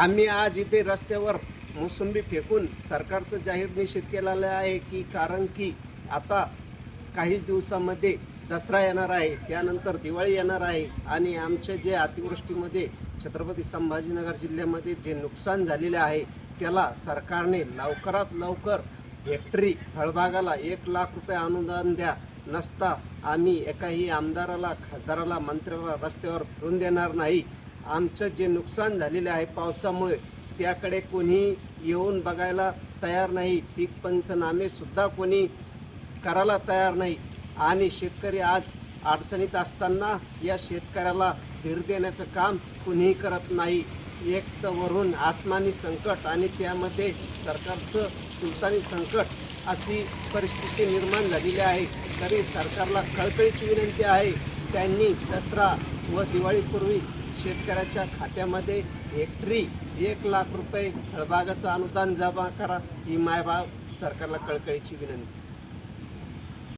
आम्ही आज इथे रस्त्यावर मोसंबी फेकून सरकारचं जाहीर निषेध केलेला आहे की कारण की आता काही दिवसामध्ये दसरा येणार आहे, त्यानंतर दिवाळी येणार आहे आणि आमच्या जे अतिवृष्टीमध्ये छत्रपती संभाजीनगर जिल्ह्यामध्ये जे नुकसान झालेले आहे त्याला सरकारने लवकरात लवकर हेक्टरी फळबागाला 1 लाख रुपये अनुदान द्या, नसता आम्ही एकाही आमदाराला, खासदाराला, मंत्र्याला रस्त्यावर फिरून देणार नाही। आमचं जे नुकसान झालेले आहे पावसामुळे त्याकडे कोणी येऊन बघायला तयार नाही, पीक पंचनामे सुद्धा कोणी करायला तयार नाही आणि शेतकरी आज अडचणीत असताना या शेतकऱ्याला धीर देण्याचं काम कोणीही करत नाही। एक तर वरून आसमानी संकट आणि त्यामध्ये सरकारचं सुलतानी संकट अशी परिस्थिती निर्माण झालेली आहे। तरी सरकारला कळकळीची विनंती आहे, त्यांनी दसरा व दिवाळीपूर्वी शेतकऱ्याच्या खात्यामध्ये हेक्टरी 1 लाख रुपये फळबागाचं अनुदान जमा करा, ही मायबाप सरकारला कळकळीची विनंती।